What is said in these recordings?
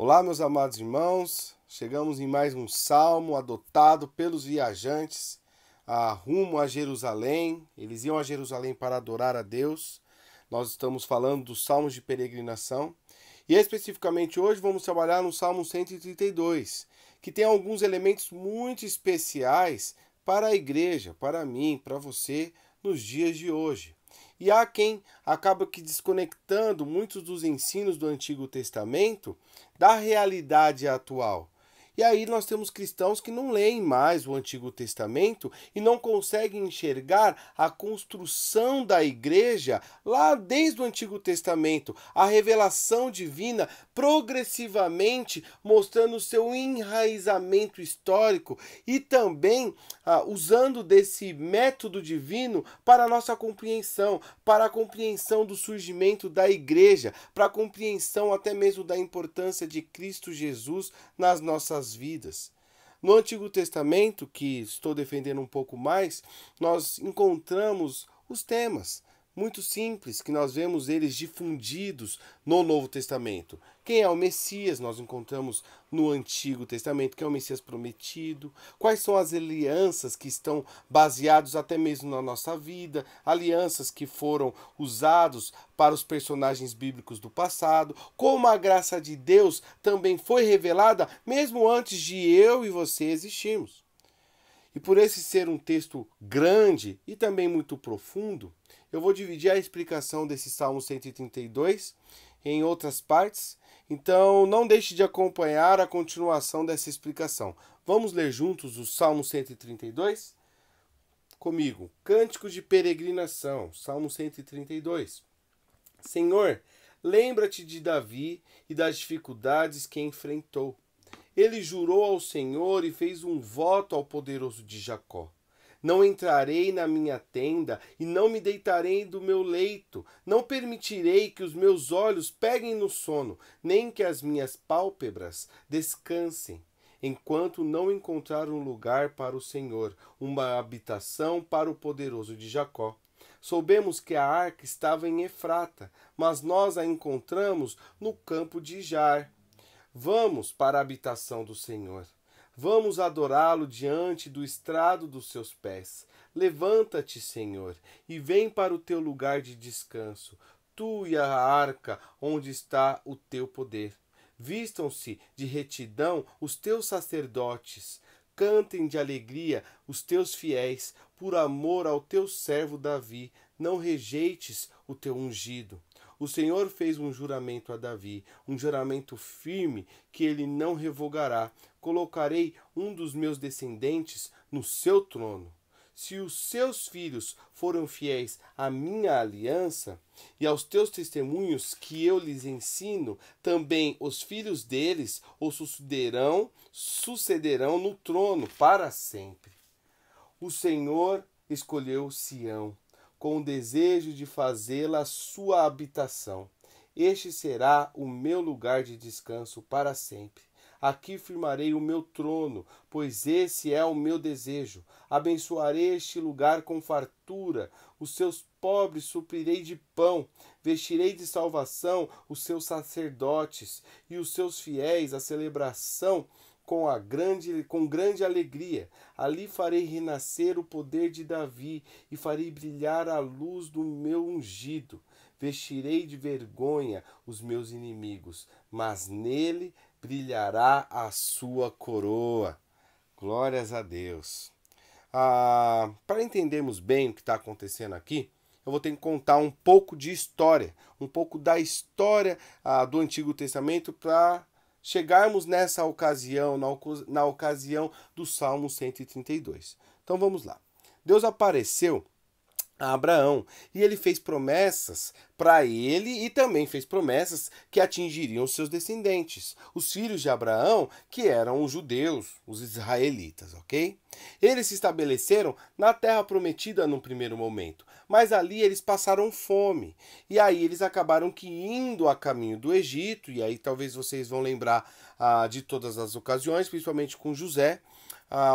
Olá, meus amados irmãos, chegamos em mais um salmo adotado pelos viajantes rumo a Jerusalém. Eles iam a Jerusalém para adorar a Deus. Nós estamos falando dos salmos de peregrinação e especificamente hoje vamos trabalhar no Salmo 132, que tem alguns elementos muito especiais para a igreja, para mim, para você, nos dias de hoje. E há quem acaba que desconectando muitos dos ensinos do Antigo Testamento da realidade atual. E aí nós temos cristãos que não leem mais o Antigo Testamento e não conseguem enxergar a construção da igreja lá desde o Antigo Testamento, a revelação divina progressivamente mostrando o seu enraizamento histórico e também usando desse método divino para a nossa compreensão, para a compreensão do surgimento da igreja, para a compreensão até mesmo da importância de Cristo Jesus nas nossas vidas. No Antigo Testamento, que estou defendendo um pouco mais, nós encontramos os temas muito simples que nós vemos eles difundidos no Novo Testamento. Quem é o Messias? Nós encontramos no Antigo Testamento, quem é o Messias prometido? Quais são as alianças que estão baseadas até mesmo na nossa vida? Alianças que foram usados para os personagens bíblicos do passado? Como a graça de Deus também foi revelada mesmo antes de eu e você existirmos? E por esse ser um texto grande e também muito profundo, eu vou dividir a explicação desse Salmo 132 em outras partes. Então não deixe de acompanhar a continuação dessa explicação. Vamos ler juntos o Salmo 132? Comigo, Cântico de Peregrinação, Salmo 132. Senhor, lembra-te de Davi e das dificuldades que enfrentou. Ele jurou ao Senhor e fez um voto ao poderoso de Jacó. Não entrarei na minha tenda e não me deitarei do meu leito. Não permitirei que os meus olhos peguem no sono, nem que as minhas pálpebras descansem, enquanto não encontrar um lugar para o Senhor, uma habitação para o poderoso de Jacó. Soubemos que a arca estava em Efrata, mas nós a encontramos no campo de Jar. Vamos para a habitação do Senhor. Vamos adorá-lo diante do estrado dos seus pés. Levanta-te, Senhor, e vem para o teu lugar de descanso, tu e a arca onde está o teu poder. Vistam-se de retidão os teus sacerdotes. Cantem de alegria os teus fiéis, por amor ao teu servo Davi. Não rejeites o teu ungido. O Senhor fez um juramento a Davi, um juramento firme que ele não revogará. Colocarei um dos meus descendentes no seu trono. Se os seus filhos foram fiéis à minha aliança e aos teus testemunhos que eu lhes ensino, também os filhos deles o sucederão no trono para sempre. O Senhor escolheu Sião, com o desejo de fazê-la sua habitação. Este será o meu lugar de descanso para sempre. Aqui firmarei o meu trono, pois esse é o meu desejo. Abençoarei este lugar com fartura, os seus pobres suprirei de pão, vestirei de salvação os seus sacerdotes e os seus fiéis a celebração com grande alegria. Ali farei renascer o poder de Davi e farei brilhar a luz do meu ungido. Vestirei de vergonha os meus inimigos, mas nele brilhará a sua coroa. Glórias a Deus. Para entendermos bem o que está acontecendo aqui, eu vou ter que contar um pouco de história, um pouco da história do Antigo Testamento para chegarmos nessa ocasião, na ocasião do Salmo 132. Então vamos lá. Deus apareceu a Abraão e ele fez promessas para ele e também fez promessas que atingiriam seus descendentes, os filhos de Abraão, que eram os judeus, os israelitas, ok? Eles se estabeleceram na terra prometida no primeiro momento, mas ali eles passaram fome e aí eles acabaram que indo a caminho do Egito, e aí talvez vocês vão lembrar de todas as ocasiões, principalmente com José,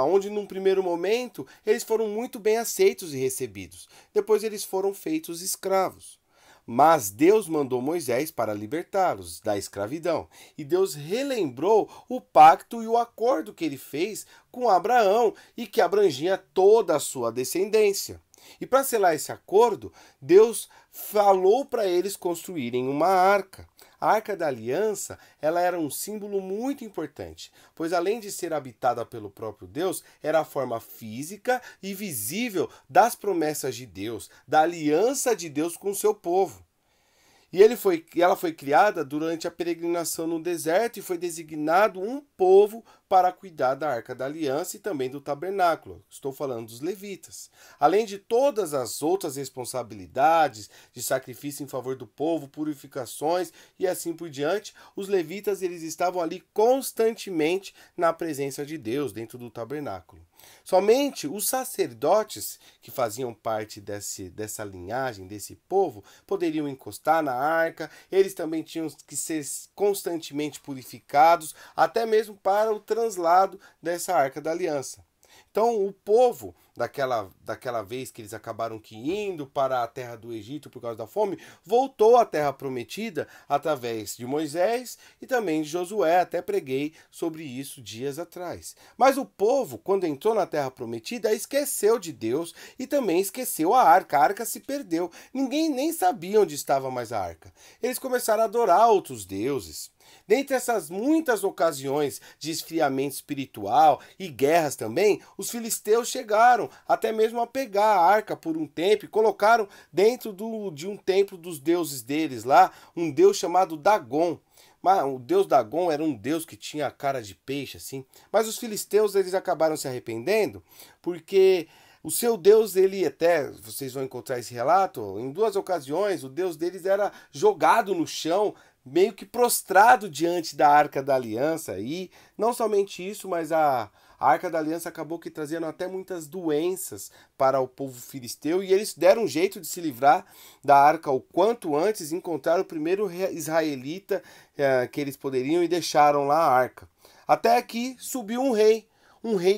onde num primeiro momento eles foram muito bem aceitos e recebidos. Depois eles foram feitos escravos. Mas Deus mandou Moisés para libertá-los da escravidão. E Deus relembrou o pacto e o acordo que ele fez com Abraão e que abrangia toda a sua descendência. E para selar esse acordo, Deus falou para eles construírem uma arca. A Arca da Aliança, ela era um símbolo muito importante, pois além de ser habitada pelo próprio Deus, era a forma física e visível das promessas de Deus, da aliança de Deus com o seu povo. Ela foi criada durante a peregrinação no deserto e foi designado um povo para cuidar da Arca da Aliança e também do tabernáculo. Estou falando dos levitas. Além de todas as outras responsabilidades de sacrifício em favor do povo, purificações e assim por diante, os levitas eles estavam ali constantemente na presença de Deus dentro do tabernáculo. Somente os sacerdotes que faziam parte dessa linhagem, desse povo, poderiam encostar na arca, eles também tinham que ser constantemente purificados, até mesmo para o translado dessa arca da aliança. Então, o povo, daquela vez que eles acabaram que indo para a terra do Egito por causa da fome, voltou à terra prometida através de Moisés e também de Josué. Até preguei sobre isso dias atrás. Mas o povo, quando entrou na terra prometida, esqueceu de Deus e também esqueceu a arca. A arca se perdeu. Ninguém nem sabia onde estava mais a arca. Eles começaram a adorar outros deuses. Dentre essas muitas ocasiões de esfriamento espiritual e guerras também, os filisteus chegaram até mesmo a pegar a arca por um tempo e colocaram dentro de um templo dos deuses deles lá, um deus chamado Dagon. Mas o deus Dagon era um deus que tinha a cara de peixe, assim. Mas os filisteus eles acabaram se arrependendo porque o seu Deus, ele até, vocês vão encontrar esse relato, em 2 ocasiões o Deus deles era jogado no chão, meio que prostrado diante da Arca da Aliança. E não somente isso, mas a Arca da Aliança acabou que trazendo até muitas doenças para o povo filisteu, e eles deram um jeito de se livrar da arca o quanto antes, encontraram o primeiro israelita que eles poderiam e deixaram lá a arca. Até aqui subiu um rei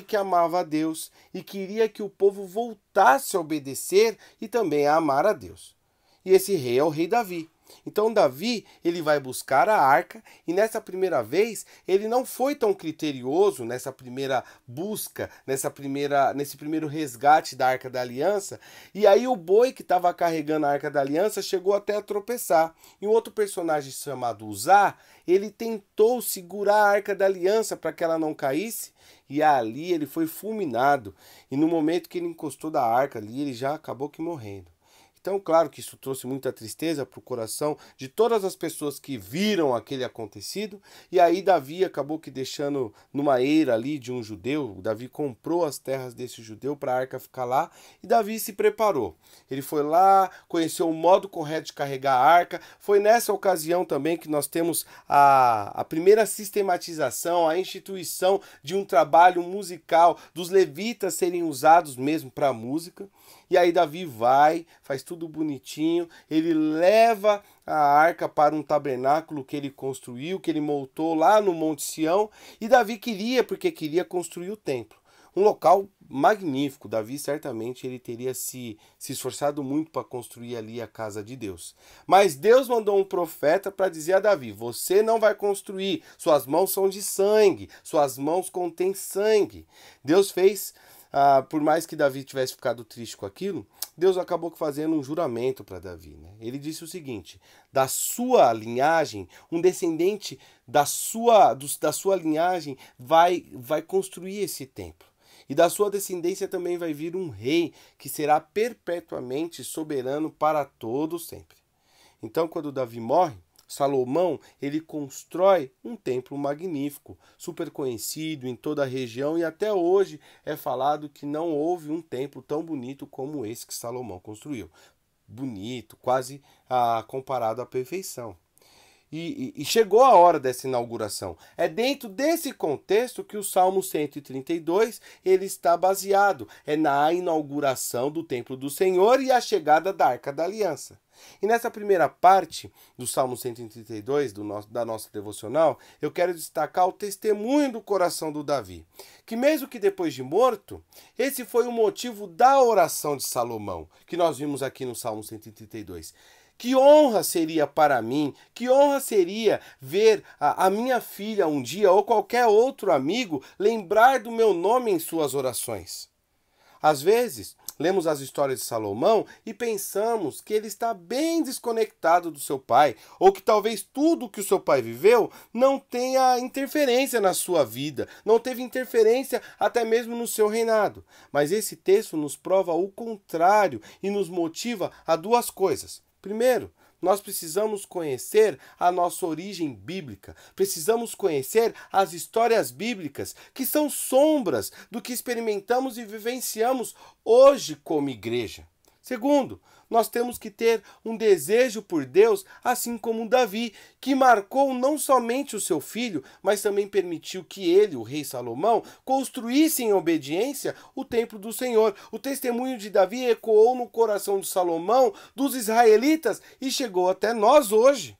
que amava a Deus e queria que o povo voltasse a obedecer e também a amar a Deus. E esse rei é o rei Davi. Então Davi, ele vai buscar a arca e nessa primeira vez ele não foi tão criterioso nessa primeira busca, nesse primeiro resgate da Arca da Aliança, e aí o boi que estava carregando a Arca da Aliança chegou até a tropeçar. E um outro personagem chamado Uzá, ele tentou segurar a Arca da Aliança para que ela não caísse, e ali ele foi fulminado, e no momento que ele encostou da arca ali, ele já acabou que morrendo. Então, claro que isso trouxe muita tristeza para o coração de todas as pessoas que viram aquele acontecido. E aí Davi acabou que deixando numa eira ali de um judeu. Davi comprou as terras desse judeu para a arca ficar lá. E Davi se preparou. Ele foi lá, conheceu o modo correto de carregar a arca. Foi nessa ocasião também que nós temos a primeira sistematização, a instituição de um trabalho musical, dos levitas serem usados mesmo para música. E aí Davi faz tudo bonitinho, ele leva a arca para um tabernáculo que ele construiu, que ele montou lá no Monte Sião, e Davi porque queria construir o templo. Um local magnífico. Davi certamente ele teria se esforçado muito para construir ali a casa de Deus. Mas Deus mandou um profeta para dizer a Davi: você não vai construir, suas mãos são de sangue, suas mãos contêm sangue. Deus fez... por mais que Davi tivesse ficado triste com aquilo, Deus acabou fazendo um juramento para Davi, né? Ele disse o seguinte: da sua linhagem, um descendente da sua linhagem vai construir esse templo. E da sua descendência também vai vir um rei que será perpetuamente soberano para todo sempre. Então, quando Davi morre, Salomão, ele constrói um templo magnífico, super conhecido em toda a região, e até hoje é falado que não houve um templo tão bonito como esse que Salomão construiu. Bonito, quase comparado à perfeição. E chegou a hora dessa inauguração. É dentro desse contexto que o Salmo 132 ele está baseado. É na inauguração do templo do Senhor e a chegada da Arca da Aliança. E nessa primeira parte do Salmo 132, da nossa devocional, eu quero destacar o testemunho do coração do Davi. Que mesmo que depois de morto, esse foi o motivo da oração de Salomão, que nós vimos aqui no Salmo 132. Que honra seria para mim, que honra seria ver a minha filha um dia ou qualquer outro amigo lembrar do meu nome em suas orações. Às vezes, lemos as histórias de Salomão e pensamos que ele está bem desconectado do seu pai, ou que talvez tudo que o seu pai viveu não tenha interferência na sua vida, não teve interferência até mesmo no seu reinado. Mas esse texto nos prova o contrário e nos motiva a duas coisas. Primeiro, nós precisamos conhecer a nossa origem bíblica, precisamos conhecer as histórias bíblicas, que são sombras do que experimentamos e vivenciamos hoje como igreja. Segundo, nós temos que ter um desejo por Deus, assim como Davi, que marcou não somente o seu filho, mas também permitiu que ele, o rei Salomão, construísse em obediência o templo do Senhor. O testemunho de Davi ecoou no coração de Salomão, dos israelitas, e chegou até nós hoje.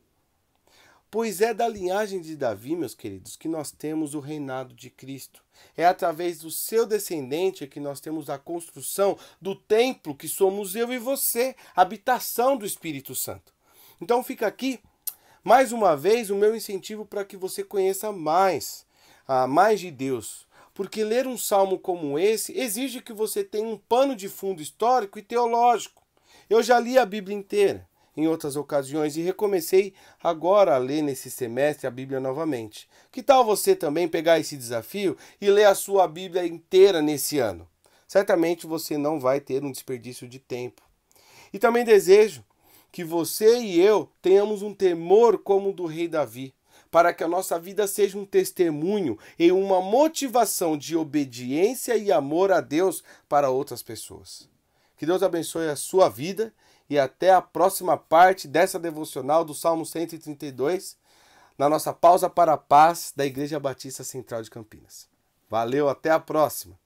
Pois é da linhagem de Davi, meus queridos, que nós temos o reinado de Cristo. É através do seu descendente que nós temos a construção do templo que somos eu e você, habitação do Espírito Santo. Então fica aqui, mais uma vez, o meu incentivo para que você conheça mais de Deus. Porque ler um salmo como esse exige que você tenha um pano de fundo histórico e teológico. Eu já li a Bíblia inteira em outras ocasiões e recomecei agora a ler nesse semestre a Bíblia novamente. Que tal você também pegar esse desafio e ler a sua Bíblia inteira nesse ano? Certamente você não vai ter um desperdício de tempo. E também desejo que você e eu tenhamos um temor como o do rei Davi, para que a nossa vida seja um testemunho e uma motivação de obediência e amor a Deus para outras pessoas. Que Deus abençoe a sua vida e até a próxima parte dessa devocional do Salmo 132, na nossa pausa para a paz da Igreja Batista Central de Campinas. Valeu, até a próxima!